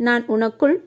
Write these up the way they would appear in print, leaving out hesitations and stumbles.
நான்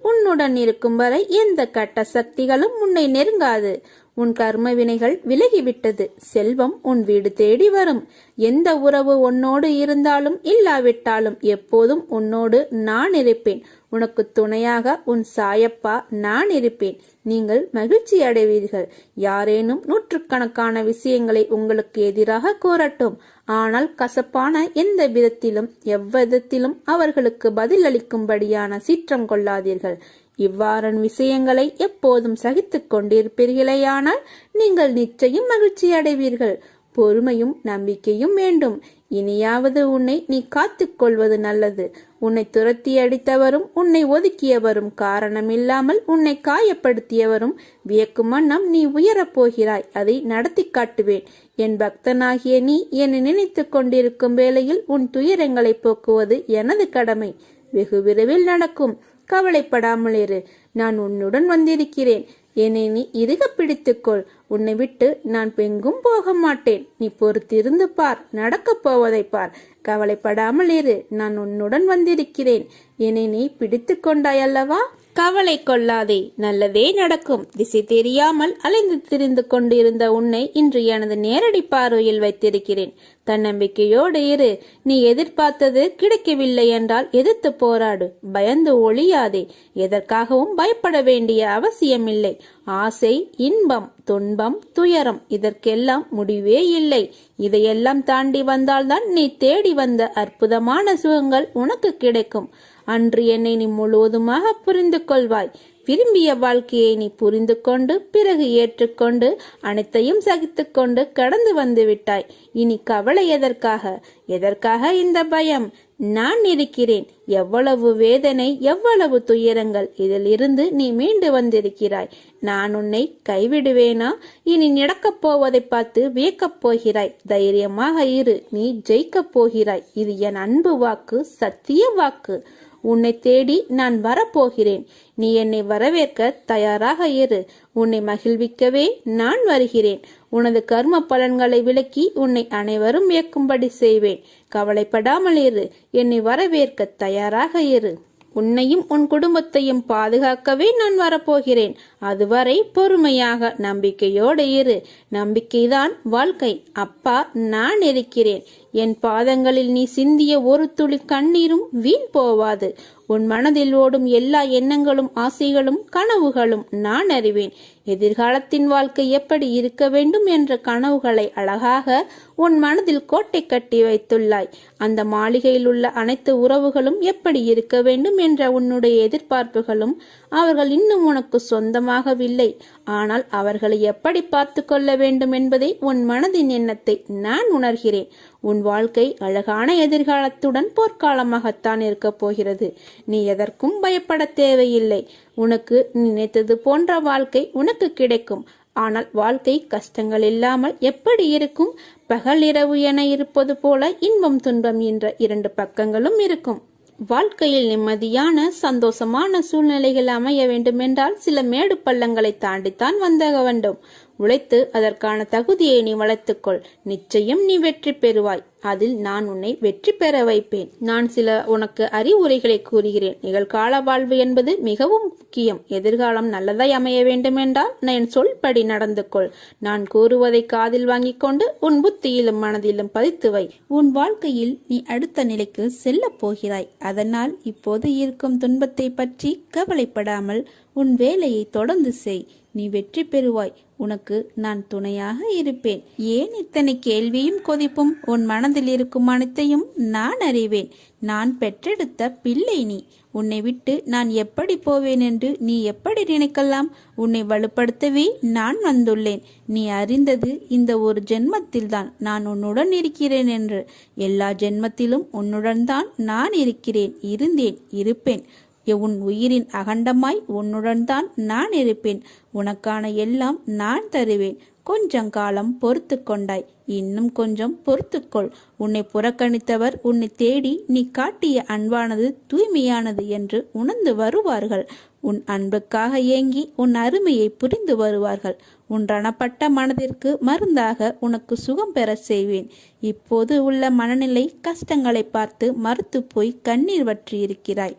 உன்னுடன் இருக்கும் வரை எந்த கட்ட சக்திகளும் உன்னை நெருங்காது. உன் கர்ம வினைகள் விலகிவிட்டது. செல்வம் உன் வீடு தேடி வரும். எந்த உறவு உன்னோடு இருந்தாலும் இல்லாவிட்டாலும் எப்போதும் உன்னோடு நான் இருப்பேன். உனக்கு துணையாக உன் சாயப்பா நான் இருப்பேன். நீங்கள் மகிழ்ச்சி அடைவீர்கள். யாரேனும் நூற்றுக்கணக்கான விஷயங்களை உங்களுக்கு எதிராக கூறட்டும். ஆனால் கசப்பான எந்த விதத்திலும் எவ்விதத்திலும் அவர்களுக்கு பதிலளிக்கும்படியான சீற்றம் கொள்ளாதீர்கள். இவ்வாறான விஷயங்களை எப்போதும் சகித்துக் கொண்டிருப்பீர்களேயானால் நீங்கள் நிச்சயம் மகிழ்ச்சி அடைவீர்கள். பொறுமையும் நம்பிக்கையும் வேண்டும். இனியாவது உன்னை நீ காத்துக் கொள்வது நல்லது. உன்னை துரத்தி அடித்தவரும் உன்னை ஒதுக்கியவரும் காரணமில்லாமல் உன்னை காயப்படுத்தியவரும் வியக்கும் வண்ணம் நீ உயரப் போகிறாய். அதை நடத்தி காட்டுவேன். என் பக்தனாகிய நீ என்னை நினைத்து கொண்டிருக்கும் வேளையில் உன் துயரங்களை போக்குவது எனது கடமை. வெகு விரைவில் நடக்கும். கவலைப்படாமல் இரு. நான் உன்னுடன் வந்திருக்கிறேன். என்னை நீ இறுக பிடித்துக்கொள். உன்னை விட்டு நான் எங்கும் போக மாட்டேன். நீ பொறுத்திருந்து பார். நடக்கப் போவதை பார். கவலைப்படாமல் இரு. நான் உன்னுடன் வந்திருக்கிறேன். என்னை நீ பிடித்து கொண்டாய் அல்லவா? கவலை கொள்ளாதே. நல்லதே நடக்கும். திசை தெரியாமல் அலைந்து திரிந்து கொண்டிருந்த உன்னை இன்று எனது நேரடி பார்வையில் வைத்திருக்கிறேன். தன்னம்பிக்கையோடு இரு. நீ எதிர்பார்த்தது கிடைக்கவில்லை என்றால் எதிர்த்து போராடு. பயந்து ஒளியாதே. எதற்காகவும் பயப்பட வேண்டிய அவசியமில்லை. ஆசை, இன்பம், துன்பம், துயரம் இதற்கெல்லாம் முடிவே இல்லை. இதையெல்லாம் தாண்டி வந்தால்தான் நீ தேடி வந்த அற்புதமான சுகங்கள் உனக்கு கிடைக்கும். அன்று என்னை நீ முழுவதுமாக புரிந்து கொள்வாய். விரும்பிய வாழ்க்கையை நீ புரிந்து கொண்டு பிறகு ஏற்றுக்கொண்டு அனைத்தையும் சகித்துக்கொண்டு கடந்து வந்து விட்டாய். இனி கவலை எதற்காக இந்த பயம்? நான் இருக்கிறேன். எவ்வளவு வேதனை, எவ்வளவு துயரங்கள். இதில் இருந்து நீ மீண்டு வந்திருக்கிறாய். நான் உன்னை கைவிடுவேனா? இனி நடக்கப் போவதை பார்த்து வியக்கப் போகிறாய். தைரியமாக இரு. நீ ஜெயிக்கப் போகிறாய். இது என் அன்பு வாக்கு, சத்திய வாக்கு. உன்னை தேடி நான் வரப்போகிறேன். நீ என்னை வரவேற்க தயாராக இரு. உன்னை மகிழ்விக்கவே நான் வருகிறேன். உனது கர்ம பலன்களை விலக்கி உன்னை அனைவரும் வியக்கும்படி செய்வேன். கவலைப்படாமல் இரு. என்னை வரவேற்க தயாராக இரு. உன்னையும் உன் குடும்பத்தையும் பாதுகாக்கவே நான் வரப்போகிறேன். அதுவரை பொறுமையாக நம்பிக்கையோடு இரு. நம்பிக்கைதான் வாழ்க்கை. அப்பா நான் இருக்கிறேன். என் பாதங்களில் நீ சிந்திய ஒரு துளி கண்ணீரும் வீண் போவாது. உன் மனதில் ஓடும் எல்லா எண்ணங்களும், ஆசைகளும், கனவுகளும் நான் அறிவேன். எதிர்காலத்தின் வாழ்க்கை எப்படி இருக்க வேண்டும் என்ற கனவுகளை அழகாக உன் மனதில் கோட்டை கட்டி வைத்துள்ளாய். அந்த மாளிகையில் உள்ள அனைத்து உறவுகளும் எப்படி இருக்க வேண்டும் என்ற உன்னுடைய எதிர்பார்ப்புகளும் அவர்கள் இன்னும் உனக்கு சொந்தமாகவில்லை. ஆனால் அவர்களை எப்படி பார்த்து கொள்ள வேண்டும் என்பதை உன் மனதின் எண்ணத்தை நான் உணர்கிறேன். உன் வாழ்க்கை அழகான எதிர்காலத்துடன் போர்க்காலமாகத்தான் இருக்க போகிறது. நீ எதற்கும் பயப்பட தேவையில்லை. உனக்கு நினைத்தது போன்ற வாழ்க்கை உனக்கு கிடைக்கும். ஆனால் வாழ்க்கை கஷ்டங்கள் இல்லாமல் எப்படி இருக்கும்? பகல் இரவு என இருப்பது போல இன்பம் துன்பம் என்ற இரண்டு பக்கங்களும் இருக்கும். வாழ்க்கையில் நிம்மதியான சந்தோஷமான சூழ்நிலைகள் அமைய வேண்டுமென்றால் சில மேடு பள்ளங்களை தாண்டித்தான் வந்தாக வேண்டும். உழைத்து அதற்கான தகுதியை நீ வளர்த்துக்கொள். நிச்சயம் நீ வெற்றி பெறுவாய். அதில் நான் உன்னை வெற்றி பெற வைப்பேன். நான் சில உனக்கு அறிவுரைகளை கூறுகிறேன். நிகழ்கால வாழ்வு என்பது மிகவும் முக்கியம். எதிர்காலம் நல்லதாய் அமைய வேண்டுமென்றால் என் சொல்படி நடந்து கொள். நான் கூறுவதை காதில் வாங்கிக் கொண்டு உன் புத்தியிலும் மனதிலும் பதித்து வை. உன் வாழ்க்கையில் நீ அடுத்த நிலைக்கு செல்ல போகிறாய். அதனால் இப்போது இருக்கும் துன்பத்தை பற்றி கவலைப்படாமல் உன் வேலையை தொடர்ந்து செய். நீ வெற்றி பெறுவாய். உனக்கு நான் துணையாக இருப்பேன். ஏன் இத்தனை கேள்வியும் கொதிப்பும்? உன் மனதில் இருக்கும் அனைத்தையும் நான் அறிவேன். நான் பெற்றெடுத்த பிள்ளை நீ. உன்னை விட்டு நான் எப்படி போவேன் என்று நீ எப்படி நினைக்கலாம்? உன்னை வலுப்படுத்தவே நான் வந்துள்ளேன். நீ அறிந்தது இந்த ஒரு ஜென்மத்தில்தான் நான் உன்னுடன் இருக்கிறேன் என்று. எல்லா ஜென்மத்திலும் உன்னுடன் தான் நான் இருக்கிறேன், இருந்தேன், இருப்பேன். உன் உயிரின் அகண்டமாய் உன்னுடன் தான் நான் இருப்பேன். உனக்கான எல்லாம் நான் தருவேன். கொஞ்சம் காலம் பொறுத்து கொண்டாய். இன்னும் கொஞ்சம் பொறுத்துக்கொள். உன்னை புறக்கணித்தவர் உன்னை தேடி நீ காட்டிய அன்பானது தூய்மையானது என்று உணர்ந்து வருவார்கள். உன் அன்புக்காக ஏங்கி உன் அருமையை புரிந்து வருவார்கள். உன் ரணப்பட்ட மனதிற்கு மருந்தாக உனக்கு சுகம் பெற செய்வேன். இப்போது உள்ள மனநிலை கஷ்டங்களை பார்த்து மறுத்து போய் கண்ணீர் வற்றி இருக்கிறாய்.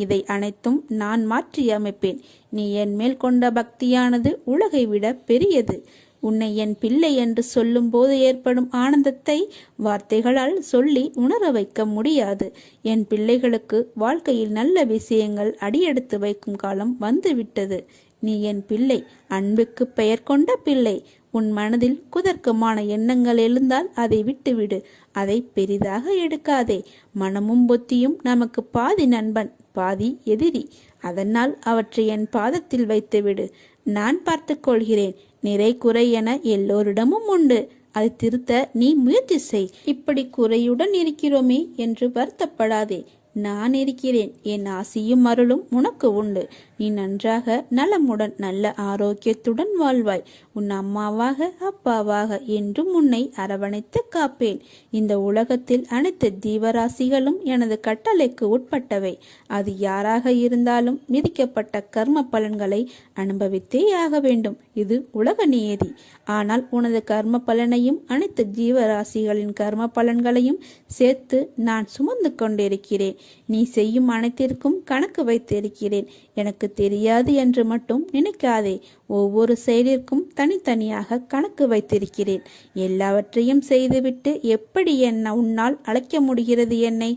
இதை அனைத்தும் நான் மாற்றி அமைப்பேன். நீ என் மேல் கொண்ட பக்தியானது உலகை விட பெரியது. உன்னை என் பிள்ளை என்று சொல்லும் போது ஏற்படும் ஆனந்தத்தை வார்த்தைகளால் சொல்லி உணர வைக்க முடியாது. என் பிள்ளைகளுக்கு வாழ்க்கையில் நல்ல விஷயங்கள் அடியெடுத்து வைக்கும் காலம் வந்துவிட்டது. நீ என் பிள்ளை, அன்புக்கு பெயர் கொண்ட பிள்ளை. உன் மனதில் குதர்க்கமான எண்ணங்கள் எழுந்தால் அதை விட்டுவிடு. அதை பெரிதாக எடுக்காதே. மனமும் புத்தியும் நமக்கு பாதி நண்பன், பாதி எதிரி. அதனால் அவற்றை என் பாதத்தில் வைத்துவிடு. நான் பார்த்துக் கொள்கிறேன். நிறை குறை என எல்லோரிடமும் உண்டு. அதை திருத்த நீ முயற்சி செய். இப்படி குறையுடன் இருக்கிறோமே என்று வருத்தப்படாதே. நான் இருக்கிறேன். என் ஆசியும் அருளும் உனக்கு உண்டு. நீ நன்றாக நலமுடன் நல்ல ஆரோக்கியத்துடன் வாழ்வாய். உன் அம்மாவாக அப்பாவாக என்றும் உன்னை அரவணைத்து காப்பேன். இந்த உலகத்தில் அனைத்து ஜீவராசிகளும் எனது கட்டளைக்கு உட்பட்டவை. அது யாராக இருந்தாலும் விதிக்கப்பட்ட கர்ம பலன்களை அனுபவித்தே ஆக வேண்டும். இது உலக நியதி. ஆனால் உனது கர்ம பலனையும் அனைத்து ஜீவராசிகளின் கர்ம பலன்களையும் சேர்த்து நான் சுமந்து கொண்டிருக்கிறேன். நீ செய்யும் அனைத்திற்கும் கணக்கு வைத்திருக்கிறேன். எனக்கு தெரியாது என்று மட்டும் நினைக்காதே. ஒவ்வொரு செயலிற்கும் தனித்தனியாக கணக்கு வைத்திருக்கிறேன். எல்லாவற்றையும் செய்துவிட்டு எப்படி உன்னால் அழைக்க முடிகிறது என்னை?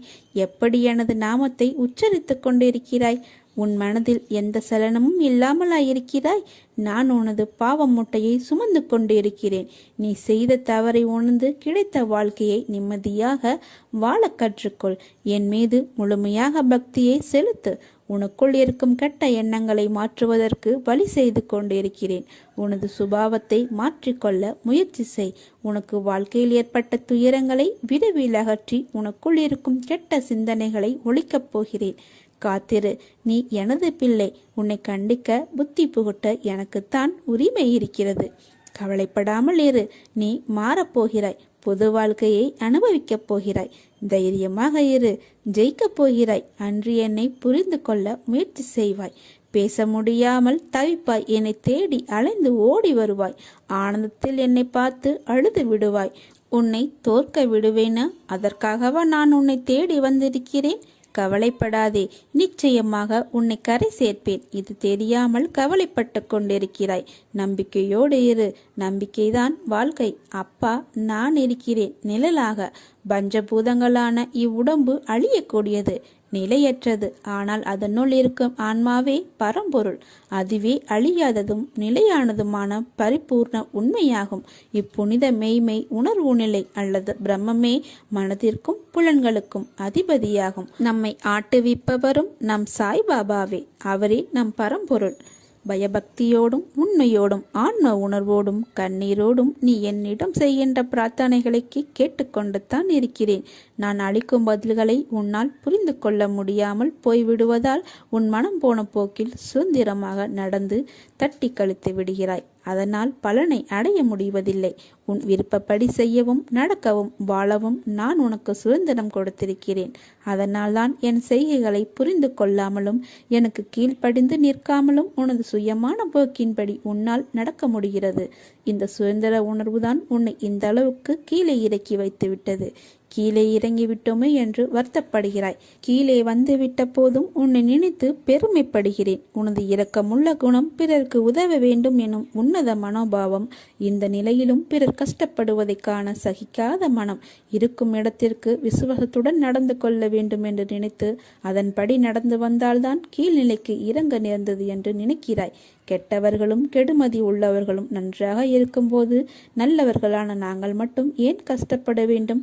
எப்படி எனது நாமத்தை உச்சரித்துக் கொண்டிருக்கிறாய்? உன் மனதில் எந்த சலனமும் இல்லாமலாயிருக்கிறாய்? நான் உனது பாவ மூட்டையை சுமந்து கொண்டிருக்கிறேன். நீ செய்த தவறை உணர்ந்து கிடைத்த வாழ்க்கையை நிம்மதியாக வாழ கற்றுக்கொள். என் மீது முழுமையாக பக்தியை செலுத்து. உனக்குள் இருக்கும் கெட்ட எண்ணங்களை மாற்றுவதற்கு வழி செய்து கொண்டிருக்கிறேன். உனது சுபாவத்தை மாற்றிக்கொள்ள முயற்சி செய். உனக்கு வாழ்க்கையில் ஏற்பட்ட துயரங்களை விரைவில் அகற்றி உனக்குள் இருக்கும் கெட்ட சிந்தனைகளை ஒழிக்கப் போகிறேன். காத்திரு. நீ எனது பிள்ளை. உன்னை கண்டிக்க புத்தி புகுட்ட எனக்குத்தான் உரிமை இருக்கிறது. கவலைப்படாமல் இரு. நீ மாறப்போகிறாய். பொது வாழ்க்கையை அனுபவிக்கப் போகிறாய். தைரியமாக இரு. ஜெயிக்கப் போகிறாய். அன்று என்னை புரிந்து கொள்ள முயற்சி செய்வாய். பேச முடியாமல் தவிப்பாய். என்னை தேடி அலைந்து ஓடி வருவாய். ஆனந்தத்தில் என்னை பார்த்து அழுது விடுவாய். உன்னை தோற்க விடுவேனா? அதற்காகவா நான் உன்னை தேடி வந்திருக்கிறேன்? கவலைப்படாதே. நிச்சயமாக உன்னை கரை சேர்ப்பேன். இது தெரியாமல் கவலைப்பட்டு கொண்டிருக்கிறாய். நம்பிக்கையோடு இரு. நம்பிக்கைதான் வாழ்க்கை. அப்பா நான் இருக்கிறேன் நிழலாக. பஞ்சபூதங்களான இவ்வுடம்பு அழியக்கூடியது, நிலையற்றது. ஆனால் அதனுள் இருக்கும் ஆன்மாவே பரம்பொருள். அதுவே அழியாததும் நிலையானதுமான பரிபூர்ண உண்மையாகும். இப்புனித மெய்மை உணர்வு நிலை அல்லது பிரம்மமே மனதிற்கும் புலன்களுக்கும் அதிபதியாகும். நம்மை ஆட்டுவிப்பவரும் நம் சாய்பாபாவே. அவரே நம் பரம்பொருள். பயபக்தியோடும் உண்மையோடும் ஆன்ம உணர்வோடும் கண்ணீரோடும் நீ என்னிடம் செய்கின்ற பிரார்த்தனைகளுக்கு கேட்டுக்கொண்டு தான் இருக்கிறேன். நான் அளிக்கும் பதில்களை உன்னால் புரிந்து கொள்ள முடியாமல் போய்விடுவதால் உன் மனம் போன போக்கில் சுதந்திரமாக நடந்து தட்டி கழித்து விடுகிறாய். அதனால் பலனை அடைய முடிவதில்லை. உன் விருப்பப்படி செய்யவும் நடக்கவும் வாழவும் நான் உனக்கு சுதந்திரம் கொடுத்திருக்கிறேன். அதனால்தான் என் செய்கைகளை புரிந்து கொள்ளாமலும் எனக்கு கீழ்ப்படிந்து நிற்காமலும் உனது சுயமான போக்கின்படி உன்னால் நடக்க முடிகிறது. இந்த சுதந்திர உணர்வுதான் உன்னை இந்த அளவுக்கு கீழே இறக்கி வைத்து விட்டது. கீழே இறங்கிவிட்டோமே என்று வருத்தப்படுகிறாய். கீழே வந்து விட்ட போதும் உன்னை நினைத்து பெருமைப்படுகிறேன். உனது இரக்கமுள்ள குணம், பிறருக்கு உதவ வேண்டும் எனும் உன்னத மனோபாவம், இந்த நிலையிலும் பிறர் கஷ்டப்படுவதை காண சகிக்காத மனம், இருக்கும் இடத்திற்கு விசுவாசத்துடன் நடந்து கொள்ள வேண்டும் என்று நினைத்து அதன்படி நடந்து வந்தால்தான் கீழ்நிலைக்கு இறங்க நேர்ந்தது என்று நினைக்கிறாய். கெட்டவர்களும் கெடுமதி உள்ளவர்களும் நன்றாக இருக்கும்போது நல்லவர்களான நாங்கள் மட்டும் ஏன் கஷ்டப்பட வேண்டும்?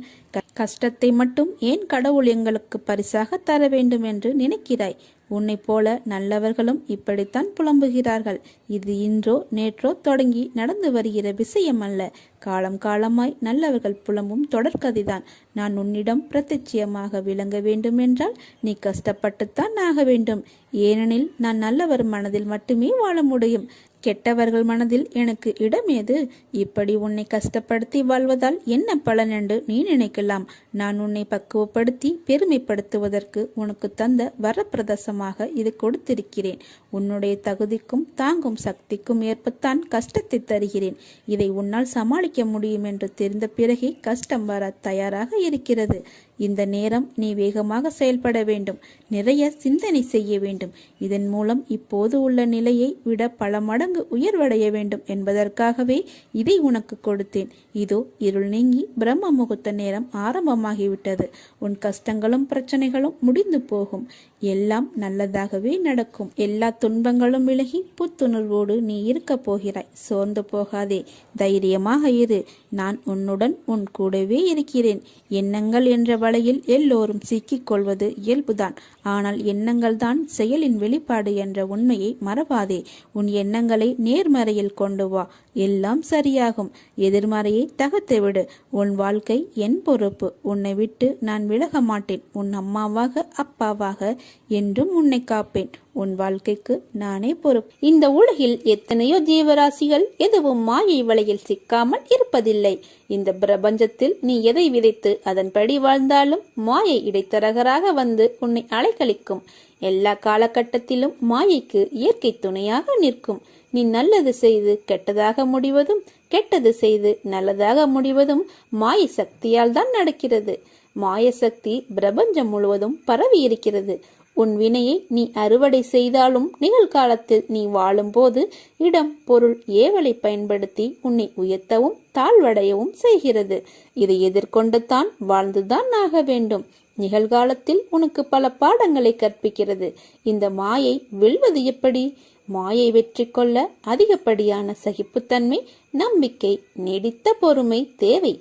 கஷ்டத்தை மட்டும் ஏன் கடவுள் எங்களுக்கு பரிசாக தர வேண்டும் என்று நினைக்கிறாய்? உன்னை போல நல்லவர்களும் இப்படித்தான் புலம்புகிறார்கள். இது இன்றோ நேற்றோ தொடங்கி நடந்து வருகிற விஷயம் அல்ல. காலம் காலமாய் நல்லவர்கள் புலம்பும் தொடர்கதைதான். நான் உன்னிடம் பிரத்யட்சியமாக விளங்க வேண்டும் என்றால் நீ கஷ்டப்பட்டுத்தான் ஆக வேண்டும். ஏனெனில் நான் நல்லவர் மனதில் மட்டுமே வாழ முடியும். கெட்டவர்கள் மனதில் எனக்கு இடம் ஏது? இப்படி உன்னை கஷ்டப்படுத்தி வாழ்வதால் என்ன பலன் என்று நீ நினைக்கலாம். நான் உன்னை பக்குவப்படுத்தி பெருமைப்படுத்துவதற்கு உனக்கு தந்த வரப்பிரதசமாக இது கொடுத்திருக்கிறேன். உன்னுடைய தகுதிக்கும் தாங்கும் சக்திக்கும் ஏற்பத்தான் கஷ்டத்தை தருகிறேன். இதை உன்னால் சமாளிக்க முடியும் என்று தெரிந்த பிறகே கஷ்டம் வர தயாராக இருக்கிறது. இந்த நேரம் நீ வேகமாக செயல்பட வேண்டும். நிறைய சிந்தனை செய்ய வேண்டும். இதன் மூலம் இப்போது உள்ள நிலையை விட பல மடங்கு உயர்வடைய வேண்டும் என்பதற்காகவே இதை உனக்கு கொடுத்தேன். இதோ இருள் நீங்கி பிரம்ம முகூர்த்த நேரம் ஆரம்பமாகிவிட்டது. உன் கஷ்டங்களும் பிரச்சனைகளும் முடிந்து போகும். எல்லாம் நல்லதாகவே நடக்கும். எல்லா துன்பங்களும் விலகி புத்துணர்வோடு நீ இருக்க போகிறாய். சோர்ந்து போகாதே, தைரியமாக இரு. நான் உன்னுடன் உன் கூடவே இருக்கிறேன். எண்ணங்கள் என்ற வலையில் எல்லோரும் சிக்கிக் கொள்வது இயல்புதான். ஆனால் எண்ணங்கள் தான் செயலின் வெளிப்பாடு என்ற உண்மையை மறவாதே. உன் எண்ணங்களை நேர்மறையில் கொண்டு வா, எல்லாம் சரியாகும். எதிர்மறையை தகர்த்து விடு. உன் வாழ்க்கை என் பொறுப்பு. உன்னை விட்டு நான் விலக மாட்டேன். உன் அம்மாவாக அப்பாவாக என்றும் உன்னை காப்பேன். உன் வாழ்க்கைக்கு நானே பொறுப்பு. இந்த உலகில் எத்தனையோ ஜீவராசிகள் எதுவும் மாயை வலையில் சிக்காமல் இருப்பதில்லை. இந்த பிரபஞ்சத்தில் நீ எதை விதைத்து அதன்படி வாழ்ந்தாலும் மாயை இடைத்தரகராக வந்து உன்னை அலைக்கழிக்கும். எல்லா காலகட்டத்திலும் மாயைக்கு இயற்கை துணையாக நிற்கும். நீ நல்லது செய்து கெட்டதாக முடிவதும், கெட்டது செய்து நல்லதாக முடிவதும் மாயை சக்தியால் தான் நடக்கிறது. மாய சக்தி பிரபஞ்சம் முழுவதும் பரவி இருக்கிறது. உன் வினையை நீ அறுவடை செய்தாலும் நிகழ்காலத்தில் நீ வாழும் போது இடம், பொருள், ஏவலை பயன்படுத்தி உன்னை உயர்த்தவும் தாழ்வடையவும் செய்கிறது. இதை எதிர்கொண்டு தான் வாழ்ந்துதான் ஆக வேண்டும். நிகழ்காலத்தில் உனக்கு பல பாடங்களை கற்பிக்கிறது. இந்த மாயை வெல்வது எப்படி? மாயை வெற்றி கொள்ள அதிகப்படியான சகிப்புத்தன்மை, நம்பிக்கை, நீடித்த பொறுமை தேவை.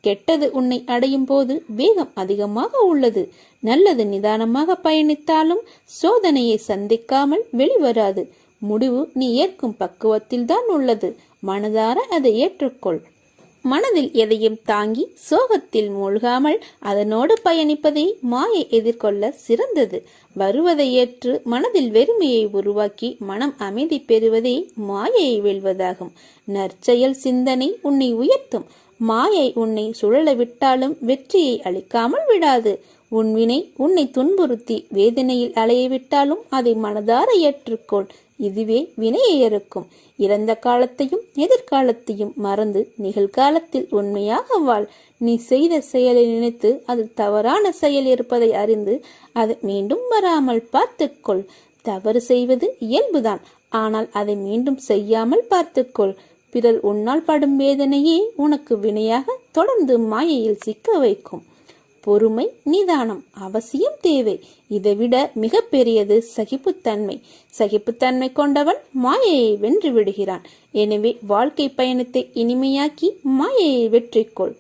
கெட்டது உன்னை அடையும் போது வேகம் அதிகமாக உள்ளது. நல்லது நிதானமாக பயணித்தாலும் சோதனையை சந்திக்காமல் வெளிவராது. முடிவு நீ ஏற்கும் பக்குவத்தில் தான் உள்ளது. மனதார அதை ஏற்றுக்கொள். மனதில் எதையும் தாங்கி சோகத்தில் மூழ்காமல் அதனோடு பயணிப்பதை மாயை எதிர்கொள்ள சிறந்தது. வருவதை ஏற்று மனதில் வெறுமையை உருவாக்கி மனம் அமைதி பெறுவதே மாயையை வெல்வதாகும். நற்செயல் சிந்தனை உன்னை உயர்த்தும். மாயை உன்னை சுழல விட்டாலும் வெற்றியை அளிக்காமல் விடாது. உன் வினை உன்னை துன்புறுத்தி வேதனையில் அலைய விட்டாலும் அதை மனதார ஏற்றுக்கொள். இதுவே வினையை அறுக்கும். இறந்த காலத்தையும் எதிர்காலத்தையும் மறந்து நிகழ்காலத்தில் உண்மையாக வாழ். நீ செய்த செயலை நினைத்து அது தவறான செயல் இருப்பதை அறிந்து அதை மீண்டும் வராமல் பார்த்துக்கொள். தவறு செய்வது இயல்புதான். ஆனால் அதை மீண்டும் செய்யாமல் பார்த்துக்கொள். பிறர் உன்னால் படும் வேதனையே உனக்கு வினையாக தொடர்ந்து மாயையில் சிக்க வைக்கும். பொறுமை, நிதானம் அவசியம் தேவை. இதைவிட மிக பெரியது சகிப்புத்தன்மை. சகிப்புத்தன்மை கொண்டவன் மாயையை வென்று விடுகிறான். எனவே வாழ்க்கை பயணத்தை இனிமையாக்கி மாயையை வெற்றிக்கொள்.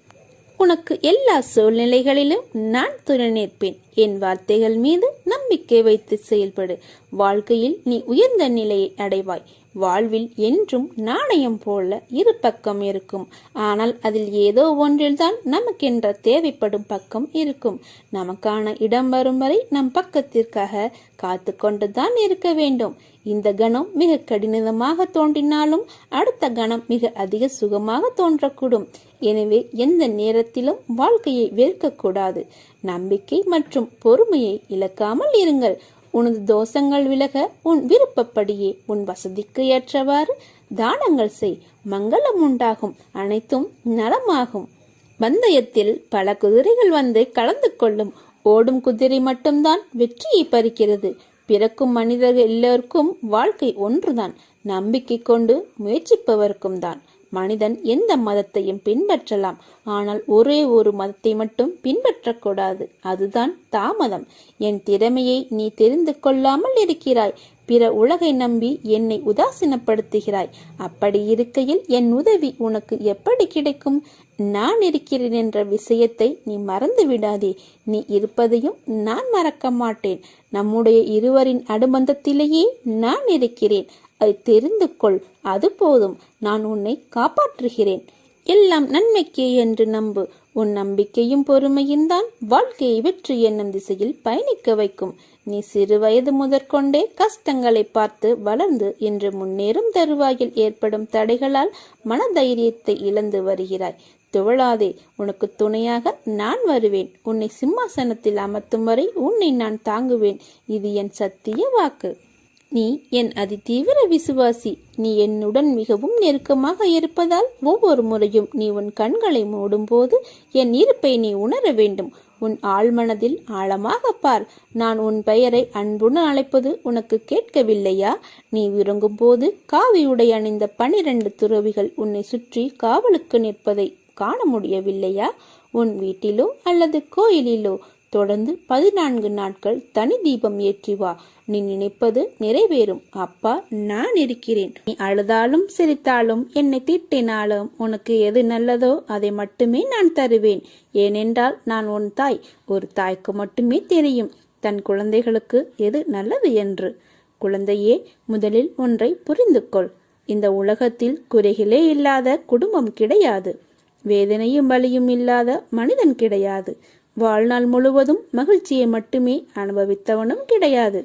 உனக்கு எல்லா சூழ்நிலைகளிலும் நான் துணை நிற்பேன். என் வார்த்தைகள் மீது நம்பிக்கை வைத்து செயல்படு. வாழ்க்கையில் நீ உயர்ந்த நிலையை அடைவாய். வாழ்வில் என்றும் நாணயம் போல இரு பக்கம் இருக்கும். ஆனால் அதில் ஏதோ ஒன்றில்தான் நமக்கென்ற தேவைப்படும் பக்கம் இருக்கும். நமக்கான இடம் வரும் வரை நம் பக்கத்திற்காக காத்து கொண்டுதான் இருக்க வேண்டும். இந்த கணம் மிக கடினமாக தோன்றினாலும் அடுத்த கணம் மிக அதிக சுகமாக தோன்றக்கூடும். எனவே எந்த நேரத்திலும் வாழ்க்கையை வெறுக்கக்கூடாது. நம்பிக்கை மற்றும் பொறுமையை இழக்காமல் இருங்கள். உனது தோஷங்கள் விலக உன் விருப்பப்படியே உன் வசதிக்கு ஏற்றவாறு தானங்கள் செய். மங்களம் உண்டாகும். அனைத்தும் நலமாகும். பந்தயத்தில் பல குதிரைகள் வந்து கலந்து கொள்ளும். ஓடும் குதிரை மட்டும்தான் வெற்றியை பறிக்கிறது. பிறக்கும் மனிதர்கள் எல்லோருக்கும் வாழ்க்கை ஒன்றுதான். நம்பிக்கை கொண்டு முயற்சிப்பவர்க்கும் தான். மனிதன் எந்த மதத்தையும் பின்பற்றலாம். ஆனால் ஒரே ஒரு மதத்தை மட்டும் பின்பற்றக்கூடாது. அதுதான் தாமதம். என் திறமையை நீ தெரிந்து கொள்ளாமல் இருக்கிறாய். பிற உலகை நம்பி என்னை உதாசீனப்படுத்துகிறாய். அப்படி இருக்கையில் என் உதவி உனக்கு எப்படி கிடைக்கும்? நான் இருக்கிறேன் என்ற விஷயத்தை நீ மறந்து விடாதே. நீ இருப்பதையும் நான் மறக்க மாட்டேன். நம்முடைய இருவரின் அனுபந்தத்திலேயே நான் இருக்கிறேன். அதை தெரிந்து கொள். அது போதும். நான் உன்னை காப்பாற்றுகிறேன். எல்லாம் நன்மைக்கே என்று நம்பு. உன் நம்பிக்கையும் பொறுமையும் தான் வாழ்க்கையை வெற்றி என்னும் திசையில் பயணிக்க வைக்கும். நீ சிறு வயது முதற்கொண்டே கஷ்டங்களை பார்த்து வளர்ந்து இன்று முன்னேறும் தருவாயில் ஏற்படும் தடைகளால் மனதைரியத்தை இழந்து வருகிறாய். துவளாதே. உனக்கு துணையாக நான் வருவேன். உன்னை சிம்மாசனத்தில் அமர்த்தும் வரை உன்னை நான் தாங்குவேன். இது என் சத்திய வாக்கு. நீ என் அதிதீவிர விசுவாசி. நீ என்னுடன் மிகவும் நெருக்கமாக இருப்பதால் ஒவ்வொரு முறையும் நீ உன் கண்களை மூடும் போது என் இருப்பை நீ உணர வேண்டும். உன் ஆழ்மனதில் ஆழமாக பார். நான் உன் பெயரை அன்புடன் அழைப்பது உனக்கு கேட்கவில்லையா? நீ விரும்பும் போது காவி உடை அணிந்த 12 துறவிகள் உன்னை சுற்றி காவலுக்கு நிற்பதை காண முடியவில்லையா? உன் வீட்டிலோ அல்லது கோயிலிலோ தொடர்ந்து 14 நாட்கள் தனி தீபம் ஏற்றி வா. நீ நினைப்பது நிறைவேறும். அப்பா, நான் இருக்கிறேன். நீ அழுதாலும் சிரித்தாலும் என்னை திட்டினாலும் உனக்கு எது நல்லதோ அதை மட்டுமே நான் தருவேன். ஏனென்றால் நான் உன் தாய். ஒரு தாய்க்கு மட்டுமே தெரியும் தன் குழந்தைகளுக்கு எது நல்லது என்று. குழந்தையே, முதலில் ஒன்றை புரிந்து கொள். இந்த உலகத்தில் குறைகளே இல்லாத குடும்பம் கிடையாது. வேதனையும் வலியும் இல்லாத மனிதன் கிடையாது. வாழ்நாள் முழுவதும் மகிழ்ச்சியை மட்டுமே அனுபவித்தவனும் கிடையாது.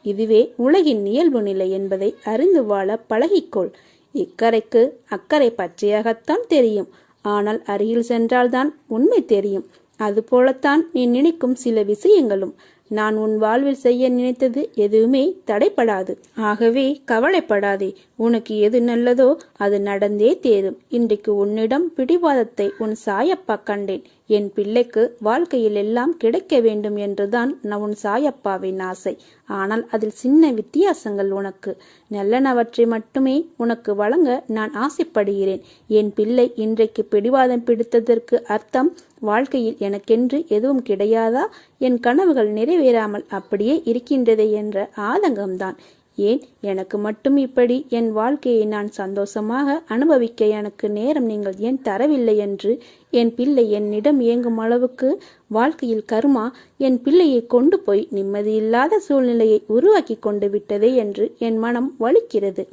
இதுவே உலகின் இயல்பு நிலை என்பதை அறிந்து வாழ பழகிக்கொள். இக்கரைக்கு அக்கறை பச்சையாகத்தான் தெரியும். ஆனால் அருகில் சென்றால்தான் உண்மை தெரியும். அதுபோலத்தான் நீ நினைக்கும் சில விஷயங்களும். நான் உன் வாழ்வில் செய்ய நினைத்தது எதுவுமே தடைப்படாது. ஆகவே கவலைப்படாதே. உனக்கு எது நல்லதோ அது நடந்தே தேரும். இன்றைக்கு உன்னிடம் பிடிவாதத்தை உன் சாயப்பா கண்டேன். என் பிள்ளைக்கு வாழ்க்கையில் எல்லாம் கிடைக்க வேண்டும் என்றுதான் உன் சாயப்பாவின் ஆசை. ஆனால் அதில் சின்ன வித்தியாசங்கள். உனக்கு நல்லனவற்றை மட்டுமே உனக்கு வழங்க நான் ஆசைப்படுகிறேன். என் பிள்ளை இன்றைக்கு பிடிவாதம் பிடித்ததற்கு அர்த்தம் வாழ்க்கையில் எனக்கென்று எதுவும் கிடையாதா, என் கனவுகள் நிறைவேறாமல் அப்படியே இருக்கின்றதே என்ற ஆதங்கம்தான். ஏன் எனக்கு மட்டும் இப்படி என் வாழ்க்கையை நான் சந்தோஷமாக அனுபவிக்க எனக்கு நேரம் நீங்கள் ஏன் தரவில்லை என்று என் பிள்ளை என்னிடம் ஏங்கும் அளவுக்கு வாழ்க்கையில் கர்மா என் பிள்ளையை கொண்டு போய் நிம்மதியில்லாத சூழ்நிலையை உருவாக்கி கொண்டு விட்டதே என்று என் மனம் வலிக்கிறது.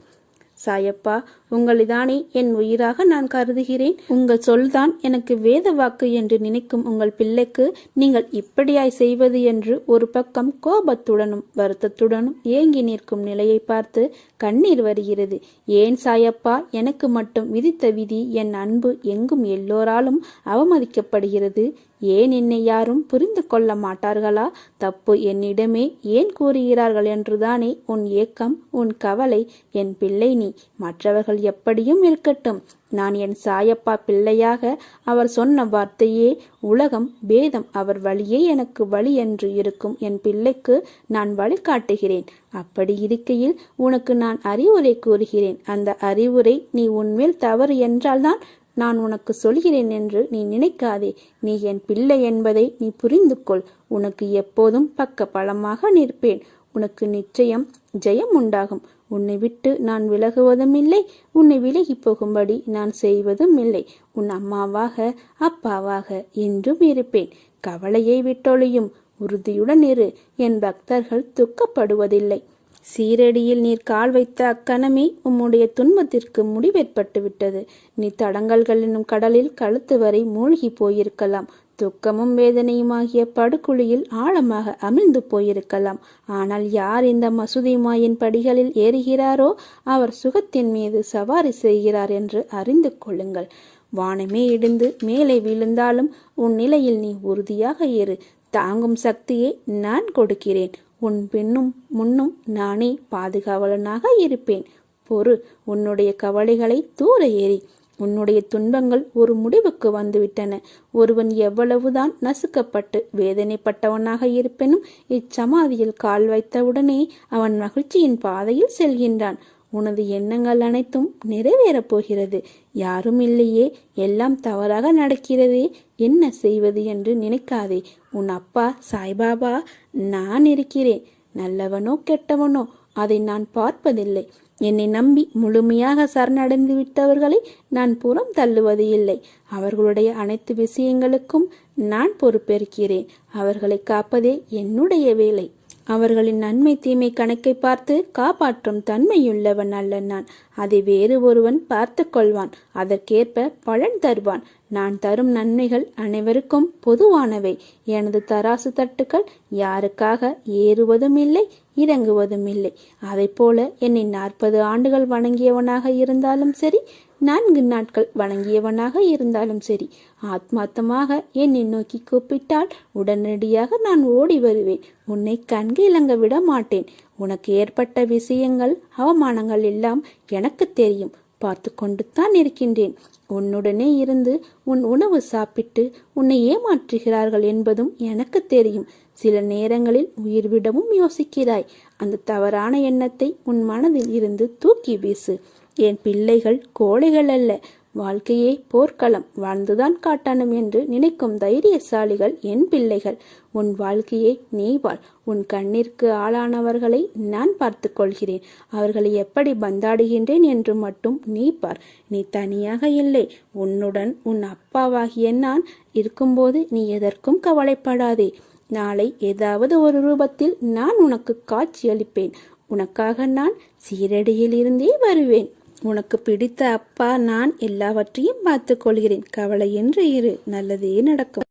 சாயப்பா, உங்களைதானே என் உயிராக நான் கருதுகிறேன். உங்கள் சொல்தான் எனக்கு வேத வாக்கு என்று நினைக்கும் உங்கள் பிள்ளைக்கு நீங்கள் இப்படியாய் செய்வது என்று ஒரு பக்கம் கோபத்துடனும் வருத்தத்துடனும் ஏங்கி நிற்கும் நிலையை பார்த்து கண்ணீர் வருகிறது. ஏன் சாயப்பா, எனக்கு மட்டும் விதித்த விதி என் அன்பு எங்கும் எல்லோராலும் அவமதிக்கப்படுகிறது? ஏன் என்னை யாரும் புரிந்து கொள்ள மாட்டார்களா? தப்பு என்னிடமே ஏன் கூறுகிறார்கள் என்றுதானே உன் ஏக்கம், உன் கவலை. என் பிள்ளை நீ. மற்றவர்கள் எப்படியும் இருக்கட்டும். நான் என் சாயப்பா பிள்ளையாக அவர் சொன்ன வார்த்தையே உலகம் பேதம். அவர் வழியே எனக்கு வழி என்று இருக்கும் என் பிள்ளைக்கு நான் வழிகாட்டுகிறேன். அப்படி இருக்கையில் உனக்கு நான் அறிவுரை கூறுகிறேன். அந்த அறிவுரை நீ உன்மேல் தவறு என்றால்தான் நான் உனக்கு சொல்கிறேன் என்று நீ நினைக்காதே. நீ என் பிள்ளை என்பதை நீ புரிந்து கொள். உனக்கு எப்போதும் பக்க பலமாக நிற்பேன். உனக்கு நிச்சயம் ஜெயம் உண்டாகும். உன்னை விட்டு நான் விலகுவதும் இல்லை, உன்னை விலகி போகும்படி நான் செய்வதும் இல்லை. உன் அம்மாவாக அப்பாவாக என்றும் இருப்பேன். கவலையை விட்டொழியும். உறுதியுடன் இரு. என் பக்தர்கள் துக்கப்படுவதில்லை. சீரடியில் நீர் கால் வைத்த அக்கணமே உம்முடைய துன்பத்திற்கு முடிவேற்பட்டு விட்டது. நீ தடங்கல்கள் என்னும் கடலில் கழுத்து வரை மூழ்கி போயிருக்கலாம். துக்கமும் வேதனையுமாகிய படுகுழியில் ஆழமாக அமிழ்ந்து போயிருக்கலாம். ஆனால் யார் இந்த மசூதி மாயின் படிகளில் ஏறுகிறாரோ அவர் சுகத்தின் மீது சவாரி செய்கிறார் என்று அறிந்து கொள்ளுங்கள். வானமே இடிந்து மேலே விழுந்தாலும் உன் நிலையில் நீ உறுதியாக இரு. தாங்கும் சக்தியை நான் கொடுக்கிறேன். உன் பின்னும் முன்னும் நானே பாதுகாவலனாக இருப்பேன். பொறு. உன்னுடைய கவலைகளை தூர ஏறி. உன்னுடைய துன்பங்கள் ஒரு முடிவுக்கு வந்துவிட்டன. ஒருவன் எவ்வளவுதான் நசுக்கப்பட்டு வேதனைப்பட்டவனாக இருப்பினும் இச்சமாதியில் கால் வைத்தவுடனே அவன் மகிழ்ச்சியின் பாதையில் செல்கின்றான். உனது எண்ணங்கள் அனைத்தும் நிறைவேறப் போகிறது. யாரும் இல்லையே, எல்லாம் தவறாக நடக்கிறதே, என்ன செய்வது என்று நினைக்காதே. உன் அப்பா சாய்பாபா நான் இருக்கிறேன். நல்லவனோ கெட்டவனோ அதை நான் பார்ப்பதில்லை. என்னை நம்பி முழுமையாக சரணடைந்து விட்டவர்களை நான் புறம் தள்ளுவது இல்லை. அவர்களுடைய அனைத்து விஷயங்களுக்கும் நான் பொறுப்பேற்கிறேன். அவர்களை காப்பதே என்னுடைய வேலை. அவர்களின் நன்மை தீமை கணக்கை பார்த்து காப்பாற்றும் தன்மையுள்ளவன் அல்ல நான். அதை வேறு ஒருவன் பார்த்து கொள்வான். அதற்கேற்ப பலன் தருவான். நான் தரும் நன்மைகள் அனைவருக்கும் பொதுவானவை. எனது தராசு தட்டுக்கள் யாருக்காக ஏறுவதும் இல்லை, இறங்குவதும் இல்லை. அதை போல என்னை 40 ஆண்டுகள் வணங்கியவனாக இருந்தாலும் சரி, 4 நாட்கள் வணங்கியவனாக இருந்தாலும் சரி, ஆத்மார்த்தமாக என்னை நோக்கி கூப்பிட்டால் உடனடியாக நான் ஓடி வருவேன். உன்னை கண்கு இலங்க விட மாட்டேன். உனக்கு ஏற்பட்ட விஷயங்கள், அவமானங்கள் எல்லாம் எனக்கு தெரியும். பார்த்து கொண்டு தான் இருக்கின்றேன். உன்னுடனே இருந்து உன் உணவு சாப்பிட்டு உன்னை ஏமாற்றுகிறார்கள் என்பதும் எனக்கு தெரியும். சில நேரங்களில் உயிர்விடவும் யோசிக்கிறாய். அந்த தவறான எண்ணத்தை உன் மனதில் இருந்து தூக்கி வீசு. என் பிள்ளைகள் கோழைகள் அல்ல. வாழ்க்கையே போர்க்களம், வாழ்ந்துதான் காட்டணும் என்று நினைக்கும் தைரியசாலிகள் என் பிள்ளைகள். உன் வாழ்க்கையை நீ வாழ். உன் கண்ணிற்கு ஆளானவர்களை நான் பார்த்து கொள்கிறேன். அவர்களை எப்படி பந்தாடுகின்றேன் என்று மட்டும் நீ பார். நீ தனியாக இல்லை. உன்னுடன் உன் அப்பாவாகிய நான் இருக்கும்போது நீ எதற்கும் கவலைப்படாதே. நாளை ஏதாவது ஒரு ரூபத்தில் நான் உனக்கு காட்சியளிப்பேன். உனக்காக நான் சீரடியில் இருந்தே வருவேன். உனக்கு பிடித்த அப்பா நான் எல்லாவற்றையும் பார்த்துக் கொள்கிறேன். கவலையின்றி இரு, நல்லதே நடக்கும்.